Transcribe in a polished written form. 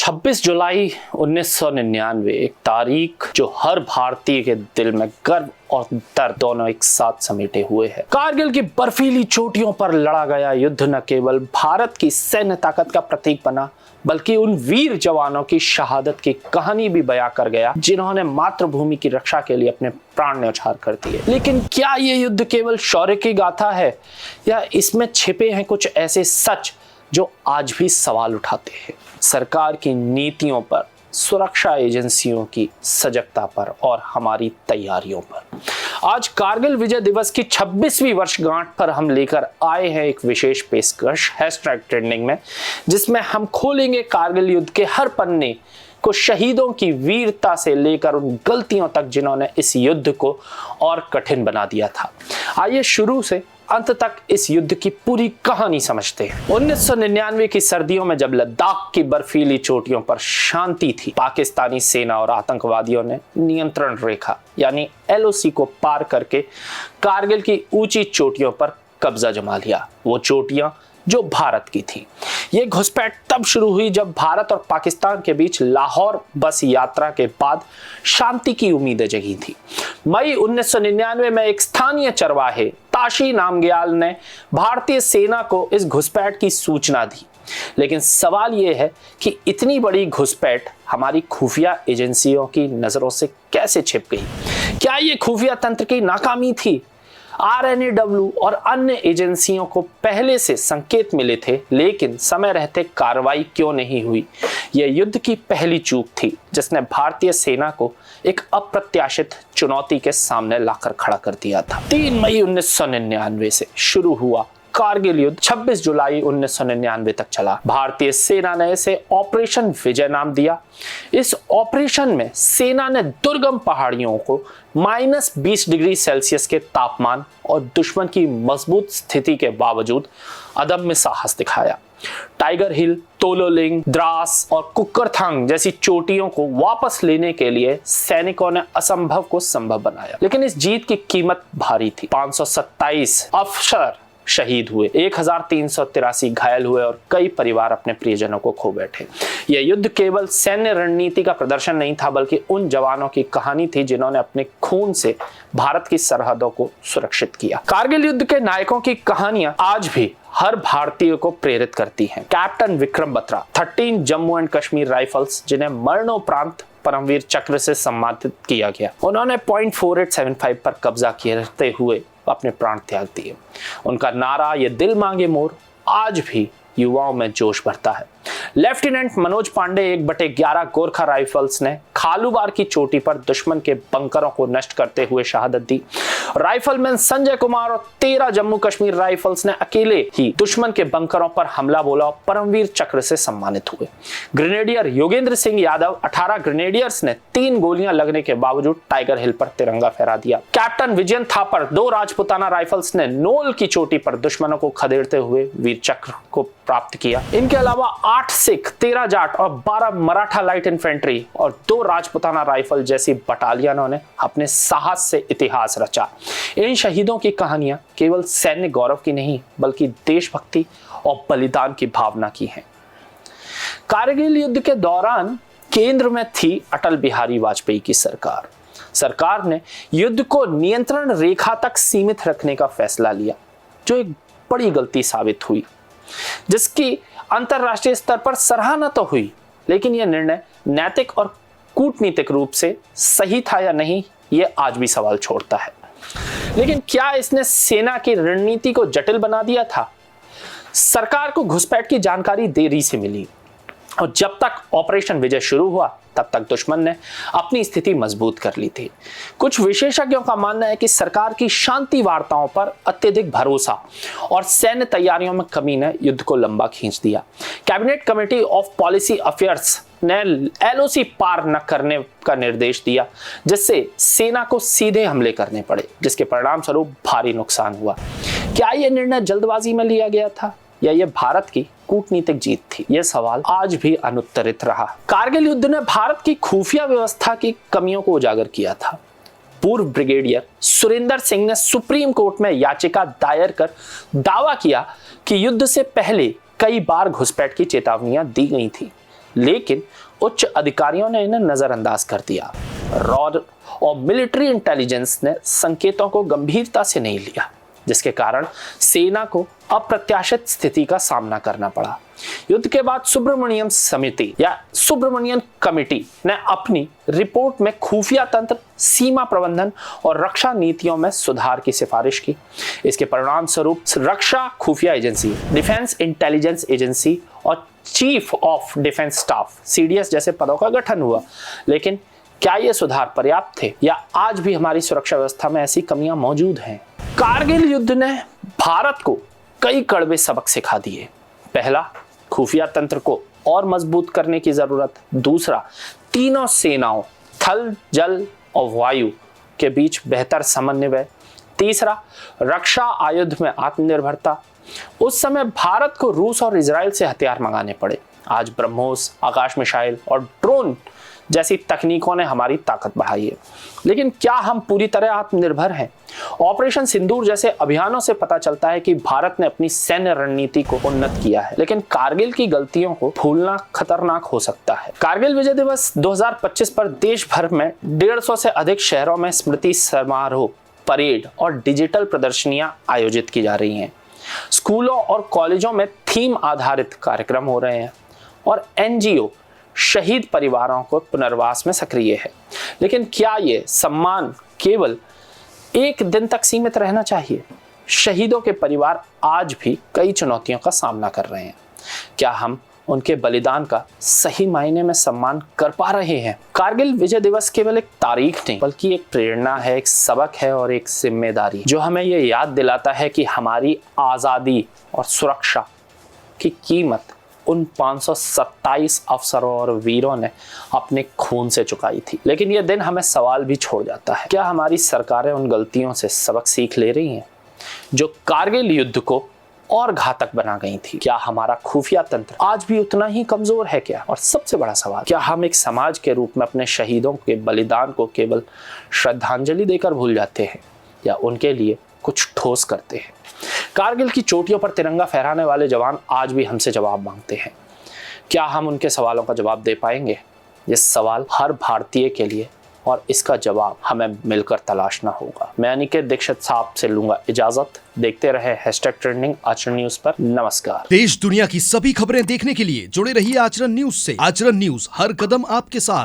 26 जुलाई 1999 एक तारीख जो हर भारतीय के दिल में गर्व और दर्द दोनों एक साथ समेटे हुए है। कारगिल की बर्फीली चोटियों पर लड़ा गया युद्ध न केवल भारत की सैन्य ताकत का प्रतीक बना, बल्कि उन वीर जवानों की शहादत की कहानी भी बयां कर गया जिन्होंने मातृभूमि की रक्षा के लिए अपने प्राण न्यौछावर कर दिए। लेकिन क्या ये युद्ध केवल शौर्य की गाथा है या इसमें छिपे हैं कुछ ऐसे सच जो आज भी सवाल उठाते हैं? सरकार की नीतियों पर, सुरक्षा एजेंसियों की सजगता पर और हमारी तैयारियों पर। आज कारगिल विजय दिवस की 26वीं वर्षगांठ पर हम लेकर आए हैं एक विशेष पेशकश #ट्रेंडिंग में, जिसमें हम खोलेंगे कारगिल युद्ध के हर पन्ने को, शहीदों की वीरता से लेकर उन गलतियों तक जिन्होंने इस युद्ध को और कठिन बना दिया था। आइए शुरू से अंत तक इस युद्ध की पूरी कहानी समझते हैं। 1999 की सर्दियों में जब लद्दाख की बर्फीली चोटियों पर शांति थी, पाकिस्तानी सेना और आतंकवादियों ने नियंत्रण रेखा यानी LOC को पार करके कारगिल की ऊंची चोटियों पर कब्जा जमा लिया। वो चोटियां जो भारत की थी। ये घुसपैठ तब शुरू हुई जब भारत और पाकिस्तान के बीच लाहौर बस यात्रा के बाद शांति की उम्मीदें जगी थी। मई 1999 में एक स्थानीय चरवाहे ताशी नामग्याल ने भारतीय सेना को इस घुसपैठ की सूचना दी। लेकिन सवाल यह है कि इतनी बड़ी घुसपैठ हमारी खुफिया एजेंसियों की नजरों से कैसे छिप गई? क्या ये खुफिया तंत्र की नाकामी थी? RNAW और अन्य एजेंसियों को पहले से संकेत मिले थे, लेकिन समय रहते कार्रवाई क्यों नहीं हुई? यह युद्ध की पहली चूक थी जिसने भारतीय सेना को एक अप्रत्याशित चुनौती के सामने लाकर खड़ा कर दिया था। 3 मई 1999 से शुरू हुआ कारगिल युद्ध 26 जुलाई 1999 तक चला। भारतीय सेना ने इसे ऑपरेशन विजय नाम दिया। इस ऑपरेशन में सेना ने दुर्गम पहाड़ियों को -20 डिग्री सेल्सियस के तापमान और दुश्मन की मजबूत स्थिति के बावजूद अदम्य साहस दिखाया। टाइगर हिल, तोलोलिंग, द्रास और कुक्करथांग जैसी चोटियों को वापस लेने के लिए सैनिकों ने असंभव को संभव बनाया। लेकिन इस जीत की कीमत भारी थी। 527 अफसर शहीद हुए, 1383 घायल हुए और कई परिवार अपने प्रियजनों को खो बैठे। यह युद्ध केवल सैन्य रणनीति का प्रदर्शन नहीं था, बल्कि उन जवानों की कहानी थी जिन्होंने अपने खून से भारत की सरहदों को सुरक्षित किया। कारगिल युद्ध के नायकों की कहानियां आज भी हर भारतीय को प्रेरित करती हैं। Captain Vikram Batra, 13 Jammu and Kashmir rifles, जिन्हें मरणोपरांत परमवीर चक्र से सम्मानित किया गया। उन्होंने पॉइंट 4875 पर कब्जा करते हुए अपने प्राण त्याग दिए। उनका नारा ये दिल मांगे मोर आज भी युवाओं में जोश भरता है। लेफ्टिनेंट मनोज पांडे 1/11 गोरखा राइफल्स ने खालूबार की चोटी पर दुश्मन के बंकरों को नष्ट करते हुए शहादत दी। राइफलमैन संजय कुमार और 13 जम्मू कश्मीर राइफल्स ने अकेले ही दुश्मन के बंकरों पर हमला बोला और परमवीर चक्र से सम्मानित हुए। ग्रेनेडियर योगेंद्र सिंह यादव 18 ग्रेनेडियर्स ने 3 गोलियां लगने के बावजूद टाइगर हिल पर तिरंगा फहरा दिया। कैप्टन विजयन थापर 2 राजपुताना राइफल्स ने नोल की चोटी पर दुश्मनों को खदेड़ते हुए वीर चक्र को प्राप्त किया। इनके अलावा 8 सिख, 13 जाट और 12 मराठा लाइट इन्फेंट्री और 2 राजपुताना राइफल जैसी बटालियनों ने अपने साहस से इतिहास रचा। इन शहीदों की कहानियां केवल सैन्य गौरव की नहीं, बल्कि देशभक्ति और बलिदान की भावना की हैं। कारगिल युद्ध के दौरान केंद्र में थी अटल बिहारी वाजपेयी की सरकार। सरकार ने युद्ध को नियंत्रण रेखा तक सीमित रखने का फैसला लिया, जो एक बड़ी गलती साबित हुई, जिसकी अंतरराष्ट्रीय स्तर पर सराहना तो हुई, लेकिन यह निर्णय नैतिक और कूटनीतिक रूप से सही था या नहीं, यह आज भी सवाल छोड़ता है। लेकिन क्या इसने सेना की रणनीति को जटिल बना दिया था? सरकार को घुसपैठ की जानकारी देरी से मिली और जब तक ऑपरेशन विजय शुरू हुआ तब तक दुश्मन ने अपनी स्थिति मजबूत कर ली थी। कुछ विशेषज्ञों का मानना है कि सरकार की शांति वार्ताओं पर अत्यधिक भरोसा और सैन्य तैयारियों में कमी ने युद्ध को लंबा खींच दिया। Cabinet committee of policy affairs ने LOC पार न करने का निर्देश दिया, जिससे सेना को सीधे हमले करने पड़े, जिसके परिणाम स्वरूप भारी नुकसान हुआ। क्या यह निर्णय जल्दबाजी में लिया गया था या यह भारत की कूटनीतिक जीत थी? यह सवाल आज भी अनुत्तरित रहा। कारगिल युद्ध ने भारत की खुफिया व्यवस्था की कमियों को उजागर किया था। पूर्व ब्रिगेडियर सुरेंद्र सिंह ने सुप्रीम कोर्ट में याचिका दायर कर दावा किया कि युद्ध से पहले कई बार घुसपैठ की चेतावनियां दी गई थी, लेकिन उच्च अधिकारियों ने इन्हें नजरअंदाज कर दिया। रॉ और मिलिट्री इंटेलिजेंस ने संकेतों को गंभीरता से नहीं लिया, जिसके कारण सेना को अप्रत्याशित स्थिति का सामना करना पड़ा। युद्ध के बाद सुब्रमण्यम समिति या सुब्रमण्यन कमेटी ने अपनी रिपोर्ट में खुफिया तंत्र, सीमा प्रबंधन और रक्षा नीतियों में सुधार की सिफारिश की। इसके परिणाम स्वरूप रक्षा खुफिया एजेंसी, डिफेंस इंटेलिजेंस एजेंसी और chief of defence staff (CDS) जैसे पदों का गठन हुआ। लेकिन क्या ये सुधार पर्याप्त थे या आज भी हमारी सुरक्षा व्यवस्था में ऐसी कमियां मौजूद हैं? कारगिल युद्ध ने भारत को कई कड़वे सबक सिखा दिए। पहला, खुफिया तंत्र को और मजबूत करने की जरूरत। दूसरा, तीनों सेनाओं थल, जल और वायु के बीच बेहतर समन्वय। तीसरा, रक्षा आयुध में आत्मनिर्भरता। उस समय भारत को रूस और इजराइल से हथियार मंगाने पड़े। आज ब्रह्मोस, आकाश मिसाइल और ड्रोन जैसी तकनीकों ने हमारी ताकत बढ़ाई है। लेकिन क्या हम पूरी तरह आत्मनिर्भर हैं? ऑपरेशन सिंदूर जैसे अभियानों से पता चलता है कि भारत ने अपनी सैन्य रणनीति को उन्नत किया है, लेकिन कारगिल की गलतियों को भूलना खतरनाक हो सकता है। कारगिल विजय दिवस 2025 पर देश भर में 150 से अधिक शहरों में स्मृति समारोह, परेड और डिजिटल प्रदर्शनियां आयोजित की जा रही हैं। स्कूलों और कॉलेजों में थीम आधारित कार्यक्रम हो रहे हैं और NGO शहीद परिवारों को पुनर्वास में सक्रिय है। लेकिन क्या ये सम्मान केवल एक दिन तक सीमित रहना चाहिए? शहीदों के परिवार आज भी कई चुनौतियों का सामना कर रहे हैं। क्या हम उनके बलिदान का सही मायने में सम्मान कर पा रहे हैं? कारगिल विजय दिवस केवल एक तारीख नहीं, बल्कि एक प्रेरणा है, एक सबक है और एक जिम्मेदारी, जो हमें ये याद दिलाता है कि हमारी आज़ादी और सुरक्षा की कीमत उन 527 अफसरों और वीरों ने अपने खून से चुकाई थी। लेकिन यह दिन हमें सवाल भी छोड़ जाता है, क्या हमारी सरकारें उन गलतियों से सबक सीख ले रही हैं जो कारगिल युद्ध को और घातक बना गई थी? क्या हमारा खुफिया तंत्र आज भी उतना ही कमजोर है क्या? और सबसे बड़ा सवाल, क्या हम एक समाज के रूप में अपने शहीदों के बलिदान को केवल श्रद्धांजलि देकर भूल जाते हैं या उनके लिए कुछ ठोस करते हैं? कारगिल की चोटियों पर तिरंगा फहराने वाले जवान आज भी हमसे जवाब मांगते हैं। क्या हम उनके सवालों का जवाब दे पाएंगे? ये सवाल हर भारतीय के लिए, और इसका जवाब हमें मिलकर तलाशना होगा। मैं अनिकेत दीक्षित साहब से लूंगा इजाजत। देखते रहे #ट्रेंडिंग आचरण न्यूज पर। नमस्कार। देश दुनिया की सभी खबरें देखने के लिए जुड़े रहिए आचरण न्यूज से। आचरण न्यूज, हर कदम आपके साथ।